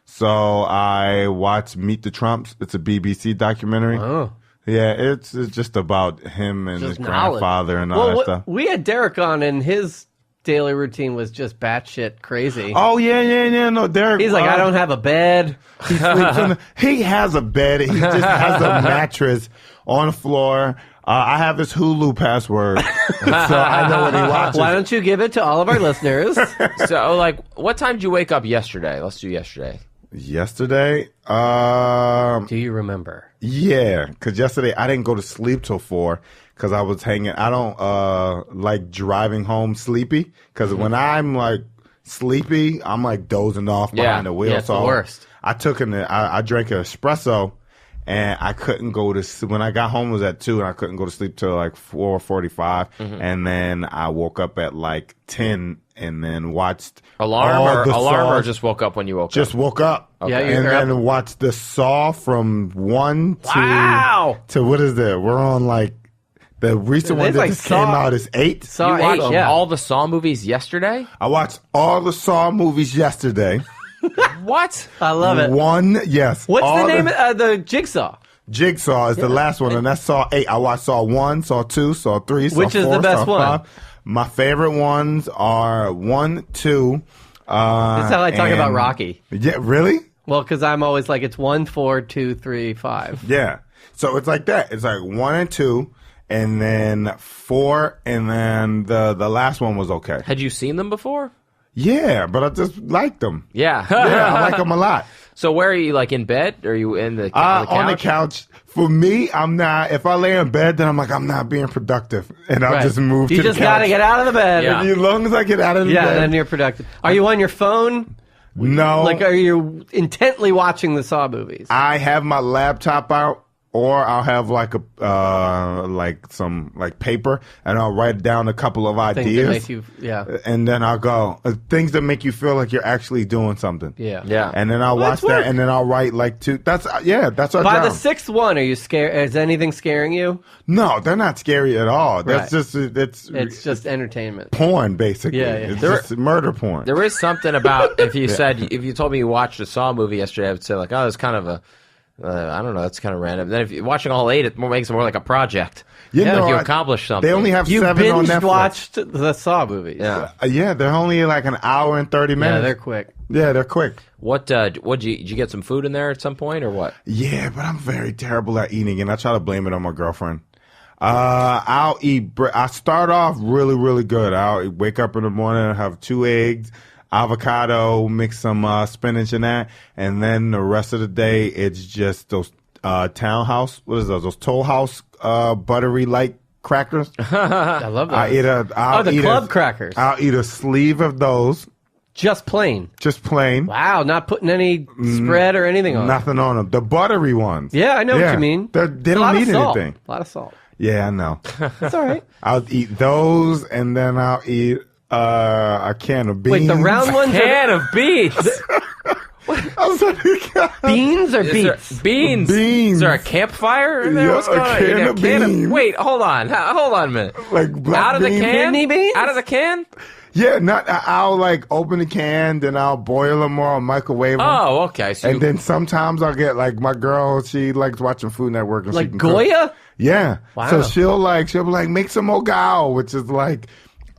So I watched Meet the Trumps. It's a BBC documentary. Oh. Yeah, it's just about him and his grandfather and all that stuff. We had Derek on, and his daily routine was just batshit crazy. Oh, yeah. No, Derek. He's like, I don't have a bed. He sleeps he has a bed. He just has a mattress on the floor. I have his Hulu password, so I know what he watches. Why don't you give it to all of our listeners? So, what time did you wake up yesterday? Let's do yesterday. Yesterday? Do you remember? Yeah, because yesterday I didn't go to sleep till 4 because I was hanging. I don't like driving home sleepy because when I'm like sleepy, I'm like dozing off behind the wheel. Yeah, it's the worst. I drank an espresso. And I couldn't go to when I got home it was at 2, and I couldn't go to sleep till like 4:45, and then I woke up at like 10, and then watched alarm or just woke up when you woke up. Just woke up, okay. And then watched the Saw from 1 to what is that? We're on like the recent one that just came out is 8. Saw you watched all the Saw movies yesterday? I watched all the Saw movies yesterday. What? I love it. Yes. What's the name of the Jigsaw? Jigsaw is the last one, and that's Saw 8. I watched Saw 1, Saw 2, Saw 3, Saw 4, Which is the best Saw one? 5. My favorite ones are 1, 2. This is how I talk about Rocky. Yeah, really? Well, because I'm always like, it's 1, 4, 2, 3, 5. Yeah. So it's like that. It's like 1 and 2, and then 4, and then the last one was okay. Had you seen them before? Yeah, but I just liked them. Yeah. Yeah, I like them a lot. So where are you, like in bed? Or are you on the couch? On the couch. For me, I'm not. If I lay in bed, then I'm like, I'm not being productive, and I'll just move to the couch. You just gotta get out of the bed. Yeah. As long as I get out of the bed. Yeah, then you're productive. Are you on your phone? No. Like, are you intently watching the Saw movies? I have my laptop out. Or I'll have like some paper, and I'll write down a couple of ideas. Things that make you, and then I'll go things that make you feel like you're actually doing something. Yeah. And then I'll watch that, and then I'll write like two. That's our job. By the sixth one, are you scared? Is anything scaring you? No, they're not scary at all. That's just it's just entertainment. Porn, basically. Yeah. It's just murder porn. There is something about if you told me you watched a Saw movie yesterday, I would say like, oh, it's kind of a. I don't know. That's kind of random. Then if you're watching all 8, it makes it more like a project. You accomplish something. They only have 7 on Netflix. You watched the Saw movies. Yeah, they're only like an hour and 30 minutes. Yeah, they're quick. Yeah, they're quick. What did you get some food in there at some point or what? Yeah, but I'm very terrible at eating, and I try to blame it on my girlfriend. I'll eat. I start off really, really good. I'll wake up in the morning and have 2 eggs. Avocado, mix some spinach in that, and then the rest of the day it's just those Townhouse. What is those Toll House buttery light crackers? I love those. The club crackers. I'll eat a sleeve of those. Just plain. Wow, not putting any spread or anything on. Nothing on them. The buttery ones. Yeah, I know what you mean. They don't need anything. A lot of salt. Yeah, I know. That's all right. I'll eat those, and then I'll eat a can of beans. Wait, the round ones? Can of beans. Beans or beets? Beans. Is there a campfire in there? Yeah, What's going on? Can of beans. Wait, hold on a minute. Like black out of the beans? can? Kidney beans? Out of the can? Yeah, I'll like open the can, then I'll boil them or I'll microwave them. Oh, okay. So and then sometimes I'll get like my girl, she likes watching Food Network. And like she can Goya? Cook. Yeah. Wow. So she'll be like, make some mogao, which is like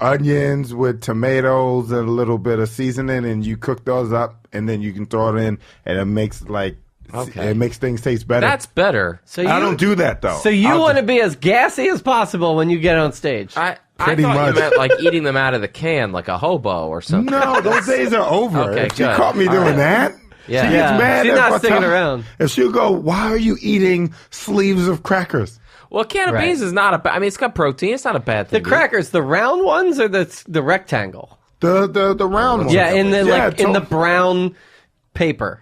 onions with tomatoes and a little bit of seasoning, and you cook those up, and then you can throw it in, and it makes it makes things taste better. That's better. So I don't do that though. So you want to be as gassy as possible when you get on stage. I thought you meant like eating them out of the can, like a hobo or something. No, those days are over. Okay, if she caught me doing that, yeah. she gets mad. She's not sticking around. If she'll go, why are you eating sleeves of crackers? Well, a can of beans is not I mean, it's got protein. It's not a bad thing. The crackers, the round ones or the rectangle? The round ones. Yeah, in the brown paper.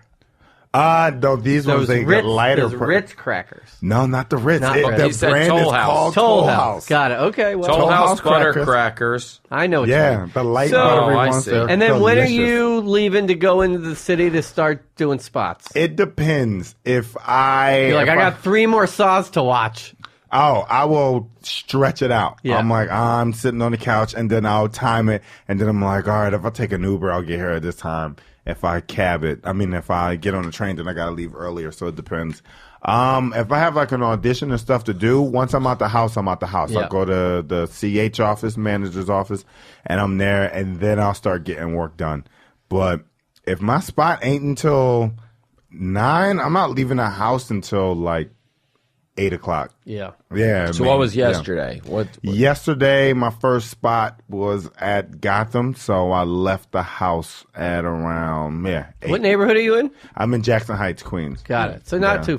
No, these ones they get lighter. Those Ritz crackers. No, not the Ritz. The brand Toll is House. called Toll House. Got it. Okay. Well, Toll House butter crackers. crackers. I know what you mean. The light buttery I ones. see. And then when are you leaving to go into the city to start doing spots? It depends. You're like, I got 3 more Saws to watch. Oh, I will stretch it out. Yeah. I'm like, I'm sitting on the couch, and then I'll time it, and then I'm like, all right, if I take an Uber, I'll get here at this time. If I cab it, if I get on the train, then I gotta leave earlier, so it depends. If I have like an audition and stuff to do, once I'm out the house, I'm out the house. Yeah. I'll go to the CH office, manager's office, and I'm there, and then I'll start getting work done. But if my spot ain't until 9, I'm not leaving the house until like 8 o'clock. Yeah. Yeah. So what was yesterday? What? Yesterday, my first spot was at Gotham, so I left the house at around 8. What neighborhood are you in? I'm in Jackson Heights, Queens. Got it. So not too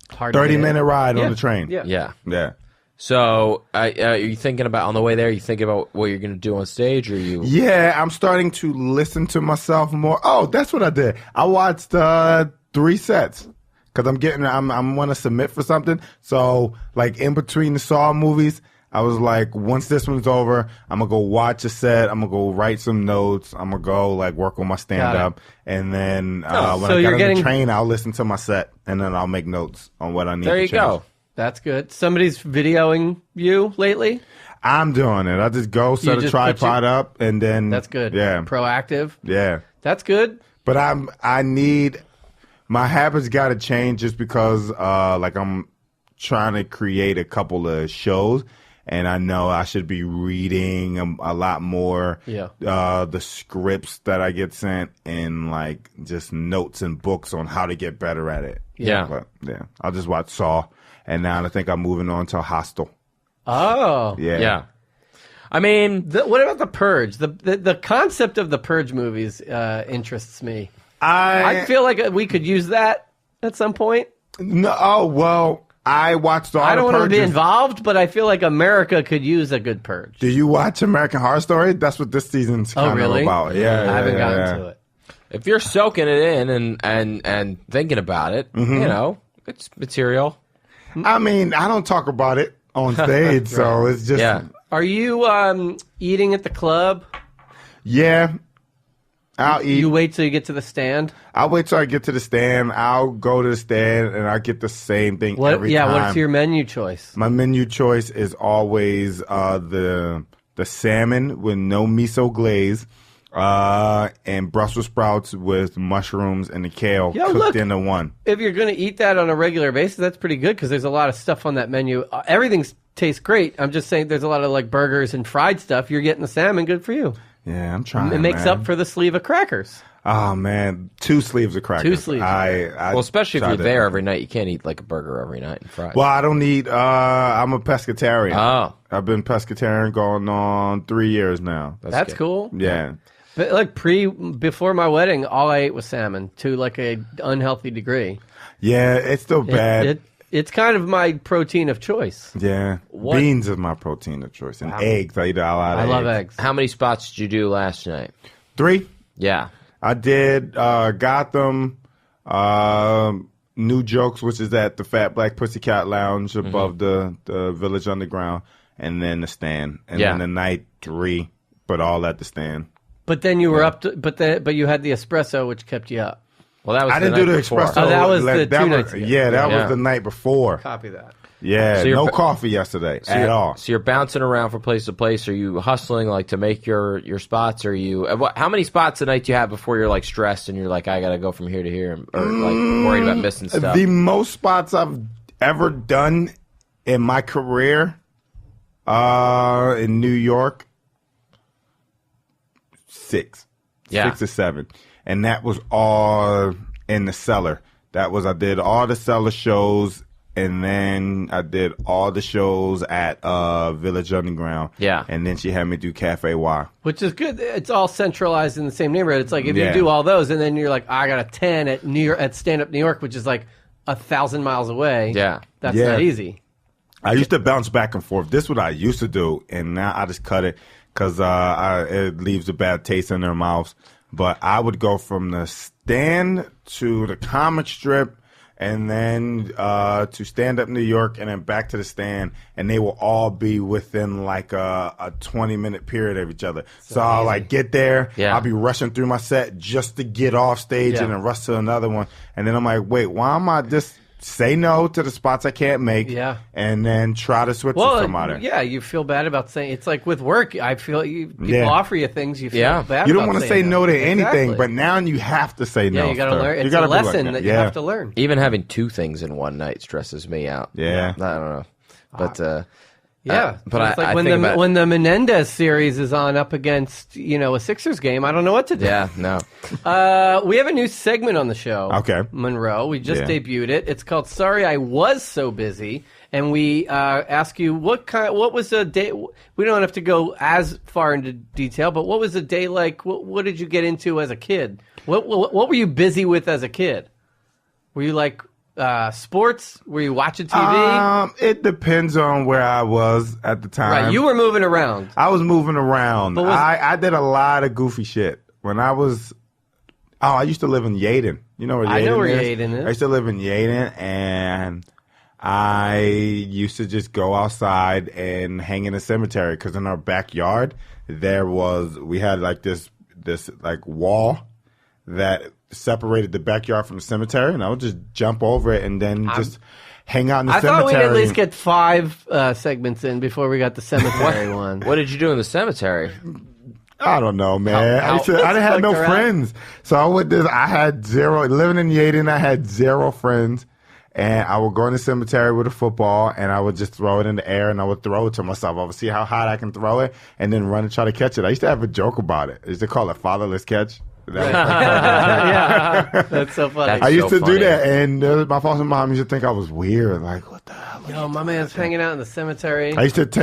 hard. 30-minute ride on the train. Yeah. Yeah. So are you thinking about on the way there? You thinking about what you're going to do on stage, or you? Yeah, I'm starting to listen to myself more. Oh, that's what I did. I watched 3 sets. Because I'm want to submit for something. So, like, in between the Saw movies, I was like, once this one's over, I'm going to go watch a set. I'm going to go write some notes. I'm going to go, like, work on my stand-up. And then when I get on the train, I'll listen to my set. And then I'll make notes on what I need to change. There you go. That's good. Somebody's videoing you lately? I'm doing it. I just go set a tripod up, and then... That's good. Yeah. Proactive. Yeah. That's good. But I need... My habits got to change just because, I'm trying to create a couple of shows, and I know I should be reading a lot more. Yeah. The scripts that I get sent, and like just notes and books on how to get better at it. Yeah. But yeah, I'll just watch Saw, and now I think I'm moving on to Hostel. Oh. Yeah. Yeah. I mean, what about The Purge? The concept of the Purge movies interests me. I feel like we could use that at some point. No, oh, well, I watched all the I don't want to be purges. involved, but I feel like America could use a good purge. Do you watch American Horror Story? That's what this season's kind of about. Yeah, I haven't gotten to it. If you're soaking it in and thinking about it, it's material. I mean, I don't talk about it on stage, so it's just... Yeah. Are you eating at the club? Yeah. I'll eat. You wait till you get to the stand? I'll wait till I get to the stand. I'll go to the stand, and I'll get the same thing every time. What's your menu choice? My menu choice is always the salmon with no miso glaze, and Brussels sprouts with mushrooms and the kale cooked into one. If you're going to eat that on a regular basis, that's pretty good because there's a lot of stuff on that menu. Everything tastes great. I'm just saying there's a lot of like burgers and fried stuff. You're getting the salmon. Good for you. Yeah, I'm trying. It makes up for the sleeve of crackers. Oh man, 2 sleeves of crackers. 2 sleeves. Well, especially if you're there every night, you can't eat like a burger every night and fries. Well, I don't eat. I'm a pescatarian. Oh, I've been pescatarian going on 3 years now. That's cool. Yeah. But like before my wedding, all I ate was salmon to like a unhealthy degree. Yeah, it's still bad. It's kind of my protein of choice. Yeah. Beans is my protein of choice. And eggs. I eat a lot of eggs. I love eggs. How many spots did you do last night? 3. Yeah. I did Gotham, New Jokes, which is at the Fat Black Pussycat Lounge above the Village Underground, and then the stand. And then the night 3, but all at the stand. But then you were up to, but you had the espresso, which kept you up. Well, that was I didn't do the espresso. Oh, that was the 2 nights ago. Yeah, that was the night before. Copy that. Yeah, So no coffee yesterday at all. So you're bouncing around from place to place. Are you hustling like to make your spots? Are you? How many spots a night do you have before you're like stressed and you're like, I gotta go from here to here, or like worried about missing stuff? The most spots I've ever done in my career in New York, 6. Yeah. 6 or 7. And that was all in the cellar. I did all the cellar shows, and then I did all the shows at Village Underground. Yeah. And then she had me do Cafe Y. Which is good. It's all centralized in the same neighborhood. It's like if you do all those, and then you're like, I got a 10 at New York, at Stand Up New York, which is like 1,000 miles away. Yeah. That's not easy. I used to bounce back and forth. This is what I used to do, and now I just cut it because it leaves a bad taste in their mouths. But I would go from the stand to the comic strip, and then to Stand Up New York, and then back to the stand, and they will all be within like a 20-minute period of each other. So I'll like get there, I'll be rushing through my set just to get off stage and then rush to another one, and then I'm like, wait, why am I just say no to the spots I can't make, and then try to switch to somebody. Yeah, you feel bad about saying, it's like with work, I feel people offer you things, you feel bad you don't about want to say no to anything, but now you have to say no. Yeah, you got to learn. It's a lesson that you have to learn. Even having 2 things in one night stresses me out. Yeah. I don't know. But but it's like when the Menendez series is on up against a Sixers game, I don't know what to do. Yeah, no. We have a new segment on the show. Okay, Monroe. We just debuted it. It's called "Sorry I Was So Busy," and we ask you what was a day. We don't have to go as far into detail, but what was a day like? What did you get into as a kid? What were you busy with as a kid? Were you like sports? Were you watching TV? It depends on where I was at the time. Right, you were moving around. I was moving around. I did a lot of goofy shit when I was. I used to live in Yaden. You know where Yaden is? I know where Yaden is. I used to live in Yaden, and I used to just go outside and hang in the cemetery because in our backyard we had like this like wall that separated the backyard from the cemetery, and I would just jump over it and then just hang out in the cemetery. I thought we'd at least get 5 segments in before we got the cemetery one. What did you do in the cemetery? I don't know, man. I didn't have no friends. So I had 0, living in Yaden, I had 0 friends. And I would go in the cemetery with a football, and I would just throw it in the air, and I would throw it to myself. I would see how high I can throw it, and then run and try to catch it. I used to have a joke about it. I used to call it fatherless catch. Yeah, that's so funny. I used to do that, and my father and mom used to think I was weird. Like, what the hell? Yo, my man's hanging out in the cemetery. I spent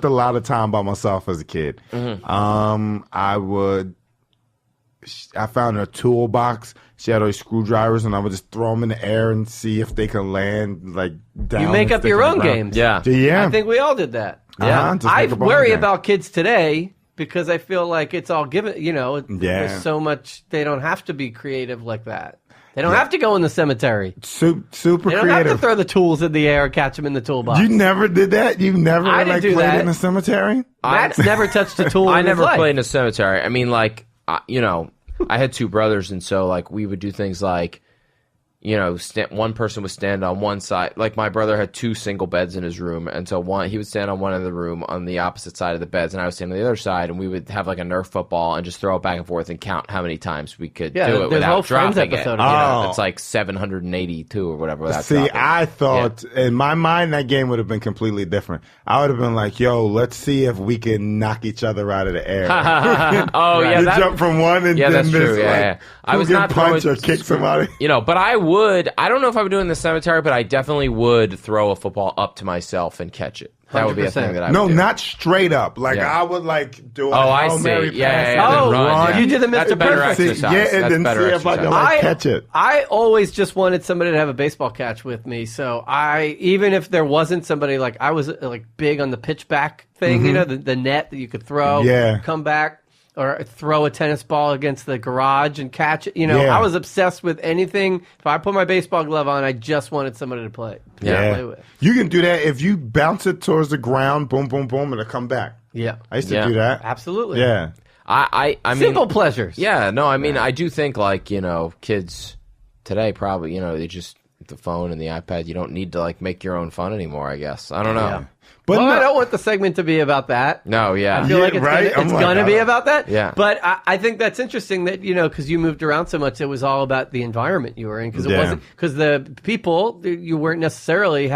a lot of time by myself as a kid. Mm-hmm. I would I found a toolbox. She had all these screwdrivers, and I would just throw them in the air and see if they can land like down. You make up your own games. Yeah. I think we all did that. Yeah. I worry about kids today because I feel like it's all given. There's so much. They don't have to be creative like that. They don't have to go in the cemetery. Super They don't creative. have to throw the tools in the air and catch them in the toolbox. You never did that? You never played that. in the cemetery? Matt's never touched a tool. I in never his life. played in a cemetery. I mean, like, I had two brothers, and so like we would do things like, one person would stand on one side. Like my brother had two single beds in his room, and so he would stand on one end of the room on the opposite side of the beds, and I would stand on the other side, and we would have like a Nerf football and just throw it back and forth and count how many times we could do it without dropping it. It's like 782 or whatever. Without dropping I thought in my mind that game would have been completely different. I would have been like, "Yo, let's see if we can knock each other out of the air." You jump from one and then that's this. True. Yeah. I was not punch or kick somebody. But I don't know if I would do it in the cemetery, but I definitely would throw a football up to myself and catch it. That would be a thing that I would do. No, not straight up. Like I would like do a Hail Mary pass. Run. You did the Mr. That's a better Perfect. exercise. Yeah, and then see if I can catch it. I always just wanted somebody to have a baseball catch with me. So even if there wasn't somebody, like I was like big on the pitch back thing, the net that you could throw, come back. Or throw a tennis ball against the garage and catch it. I was obsessed with anything. If I put my baseball glove on, I just wanted somebody to play. Play with. You can do that if you bounce it towards the ground, boom, boom, boom, and it'll come back. Yeah. I used to do that. Absolutely. Yeah. I mean, simple pleasures. Yeah, no, I mean, I do think like, kids today probably, they just, the phone and the iPad, you don't need to like make your own fun anymore, I guess. I don't know. Yeah. But I don't want the segment to be about that. No, yeah. I feel like it's going to be about that. Yeah. But I think that's interesting that, because you moved around so much, it was all about the environment you were in. Because it wasn't, because the people, you weren't necessarily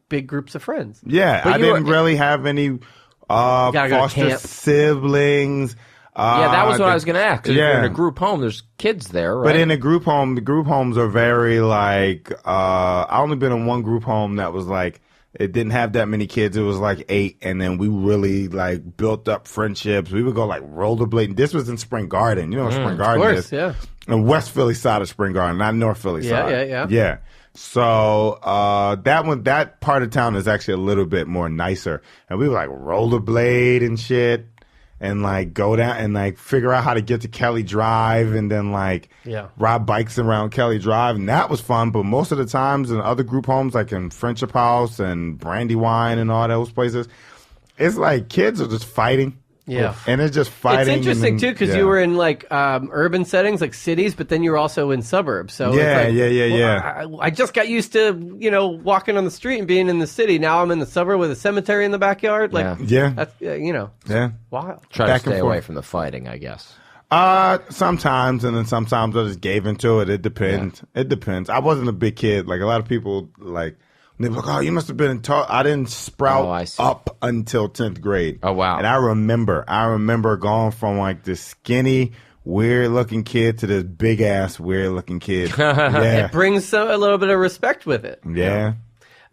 big groups of friends. Yeah, I didn't really have any foster siblings. That was what I was going to ask. If you're in a group home, there's kids there, right? But in a group home, the group homes are very like, I only been in one group home that was like, it didn't have that many kids. It was like 8, and then we really like built up friendships. We would go like rollerblading. This was in Spring Garden. You know what Spring Garden is? Yeah. In West Philly side of Spring Garden, not North Philly side. Yeah. So that part of town is actually a little bit more nicer, and we would like rollerblade and shit. And like go down and like figure out how to get to Kelly Drive and then like ride bikes around Kelly Drive. And that was fun. But most of the times in other group homes, like in Friendship House and Brandywine and all those places, it's like kids are just fighting. Yeah. And it's just fighting. It's interesting too because you were in like urban settings like cities, but then you're also in suburbs. So I just got used to, walking on the street and being in the city. Now I'm in the suburb with a cemetery in the backyard. Like, that's, wild. Try to stay away from the fighting, I guess. Sometimes, and then sometimes I just gave into it. It depends. Yeah. It depends. I wasn't a big kid. Like a lot of people like, they're like, oh, you must have been taught. I didn't sprout up until 10th grade. Oh, wow. And I remember going from like this skinny, weird-looking kid to this big-ass, weird-looking kid. It brings a little bit of respect with it. Yeah.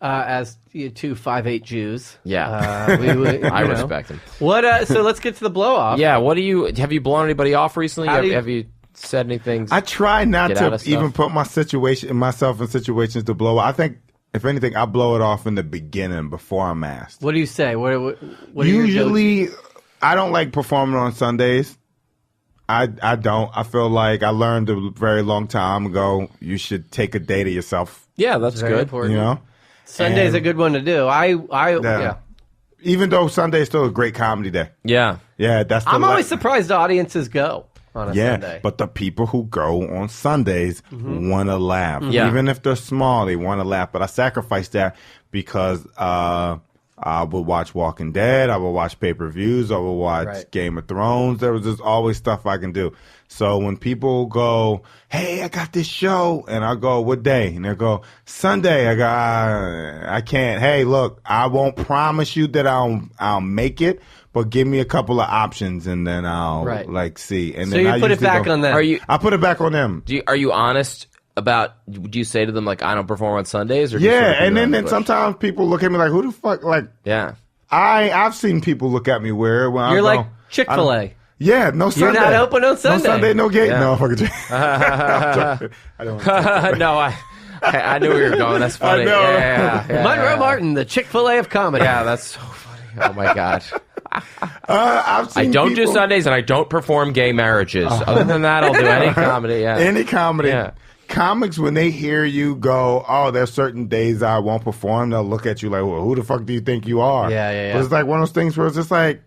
As two 5'8" Jews. Yeah. I respect them. What? So let's get to the blow-off. Yeah, have you blown anybody off recently? Have you said anything? I try not to even put myself in situations to blow. I think, if anything, I blow it off in the beginning before I'm asked. What do you say? What Usually, I don't like performing on Sundays. I don't. I feel like I learned a very long time ago, you should take a day to yourself. Yeah, that's very good. Important. Sunday's a good one to do. Even though Sunday is still a great comedy day. Yeah. Yeah, I'm always surprised audiences go on a Sunday. But the people who go on Sundays want to laugh. Yeah. Even if they're small, they want to laugh. But I sacrifice that because I would watch Walking Dead. I would watch pay-per-views. I would watch Game of Thrones. There was just always stuff I can do. So when people go, hey, I got this show, and I go, what day? And they go, Sunday. I go, I can't. Hey, look, I won't promise you that I'll make it, but give me a couple of options, and then I'll see. And so then you put it back on them. I put it back on them. Are you honest about? Do you say to them like, I don't perform on Sundays? Or and then sometimes people look at me like, who the fuck? Like, yeah, I've seen people look at me weird when you're like Chick-fil-A. Yeah, no Sunday. You're not open on Sunday. No Sunday, no gate. Yeah. No, fucking. I don't. No, I knew where you were going. That's funny. I know. Yeah, Monroe Martin, the Chick-fil-A of comedy. Yeah, that's so funny. Oh my god. I've seen I don't do people- Sundays and I don't perform gay marriages. Other than that, I'll do any comedy. Yeah. Any comedy. Yeah. Comics, when they hear you go, oh, there's certain days I won't perform, they'll look at you like, well, who the fuck do you think you are? Yeah. But it's like one of those things where it's just like,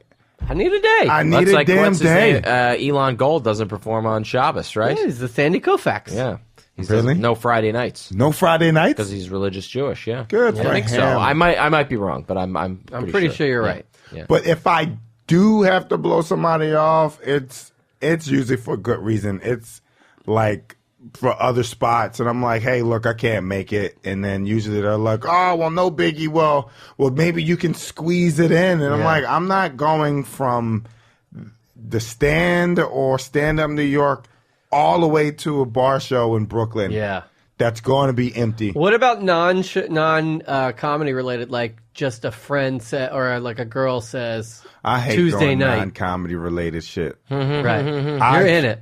I need a day. I need a damn what's his day. name? Elon Gold doesn't perform on Shabbos, right? Yeah, he's the Sandy Koufax. Yeah. He Really? says no Friday nights No Friday nights? because he's religious Jewish. Yeah. Good for I think him. so. I might be wrong, but I'm pretty sure you're Yeah. right. Yeah. But if I do have to blow somebody off, it's usually for good reason. It's like for other spots, and I'm like, hey, look, I can't make it. And then usually they're like, oh, well, no biggie. Well, maybe you can squeeze it in. And I'm like, I'm not going from the Stand or Stand Up New York all the way to a bar show in Brooklyn. Yeah. That's going to be empty. What about non comedy related, like just a friend or like a girl says I hate Tuesday going night non-comedy related shit. Right? You're in it.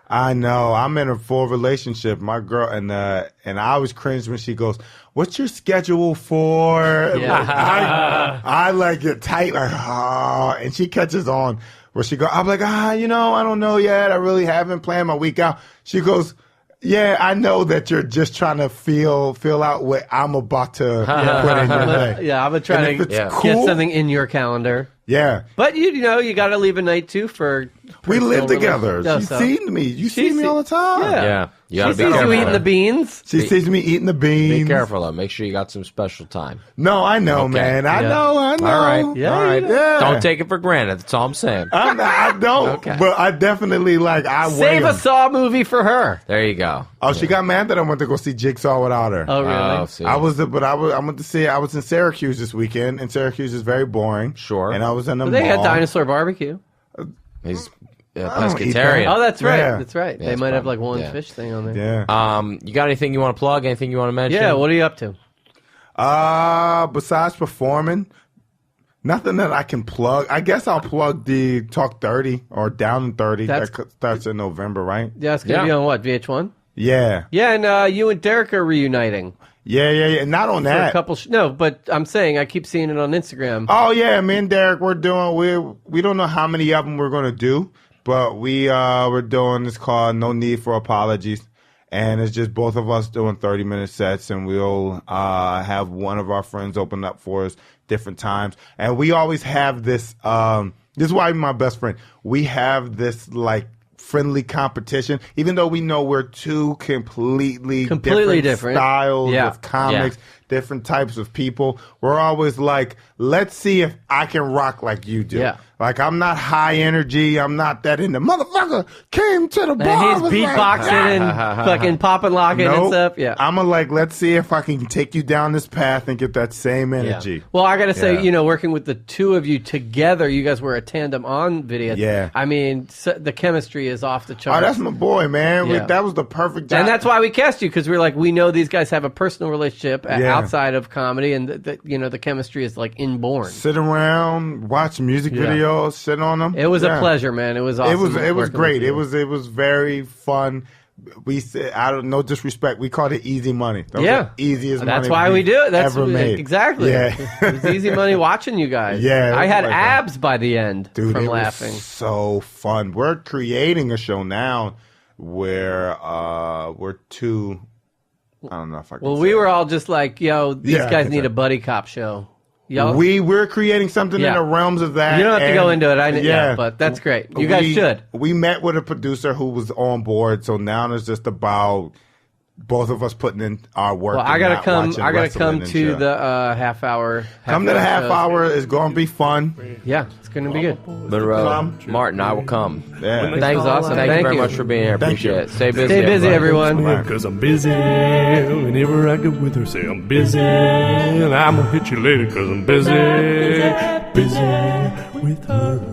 I know. I'm in a full relationship. My girl and I always cringe when she goes, "What's your schedule for?" Yeah. I like get tight, like and she catches on where she go. I'm like, I don't know yet. I really haven't planned my week out. She goes, yeah, I know that you're just trying to feel out what I'm about to put in your day. Yeah, I'm gonna try And to if it's get cool, something in your calendar. Yeah. But you got to leave a night too for. We live together. relations. She sees me. You see me all the time. Yeah. Yeah. You gotta She be sees careful. you eating the beans. She sees me eating the beans. Be careful though. Make sure you got some special time. No, I know, Okay. man. I Yeah. know. All right. Yeah, All right. yeah. Don't take it for granted. That's all I'm saying. I don't. Okay. But I definitely I weigh Save a 'em. Saw movie for her. There you go. Oh, she got mad that I went to go see Jigsaw without her. Oh, really? Oh, see. I went to see. I was in Syracuse this weekend, and Syracuse is very boring. Sure. And I was in the Well, they had mall. dinosaur barbecue. He's don't eat pescatarian. Oh, that's right. Yeah. That's right. Yeah, they it's might have probably- like one yeah. fish thing on there. Yeah. You got anything you want to plug? Anything you want to mention? Yeah. What are you up to? Besides performing, nothing that I can plug. I guess I'll plug the Talk 30 or Down in 30. That's- That starts in November, right? Yeah, it's gonna Yeah. be on what, VH1? Yeah. Yeah, and you and Derek are reuniting Yeah. And not on for a that. couple. No, but I'm saying I keep seeing it on Instagram. Oh yeah, me and Derek, we don't know how many of them we're gonna do, but we're doing this called No Need for Apologies, and it's just both of us doing 30-minute sets, and we'll have one of our friends open up for us different times, and we always have this. This is why I'm my best friend. We have this like friendly competition, even though we know we're two completely different styles Yeah. of comics. Different types of people. We're always like, let's see if I can rock like you do. Yeah. Like, I'm not high energy. I'm not that in the motherfucker came to the bar. And he's was beatboxing like, and fucking popping, locking and Nope. stuff. Yeah. I'm like, let's see if I can take you down this path and get that same energy. Well, I gotta say, Yeah. working with the two of you together, you guys were a tandem on Vidiots. Yeah. I mean, the chemistry is off the Oh, charts. that's my boy, man. Yeah. That was the perfect job. And that's why we cast you, because we're like, we know these guys have a personal relationship Yeah. outside of comedy, and the chemistry is like inborn. Sit around, watch music Yeah. videos, sit on them. It was Yeah. a pleasure, man. It was awesome. It was working great. with you. It was very fun. We said, no disrespect. We called it easy money. That was Yeah. the easiest That's money why we we've do it. That's ever made. exactly. Yeah. It was easy money watching you guys. Yeah, it I was had like that. abs by the end Dude, from it laughing. was so fun. We're creating a show now where we're two. I don't know if I can. Well, say we it. were all just like, yo, these Yeah, I guys can need say a buddy cop show. Yo, We're creating something in Yeah. the realms of that. you don't have to go and- into it. Yeah, but that's great. You guys should. We met with a producer who was on board, so now it's just about both of us putting in our work. Well, I and gotta not come. watching I gotta wrestling come and to shit. the half hour. Come to the half shows. hour. It's gonna be fun. Yeah, it's gonna be good. Monroe, Come. Martin, I will come. Yeah. Thanks, awesome. Thank, Thank you very you. much for being here. Thank Appreciate you. it. Stay busy. Stay busy, everyone. Right. Cause I'm busy. Whenever I get with her, say I'm busy. And I'm gonna hit you later cause I'm busy. Busy with her.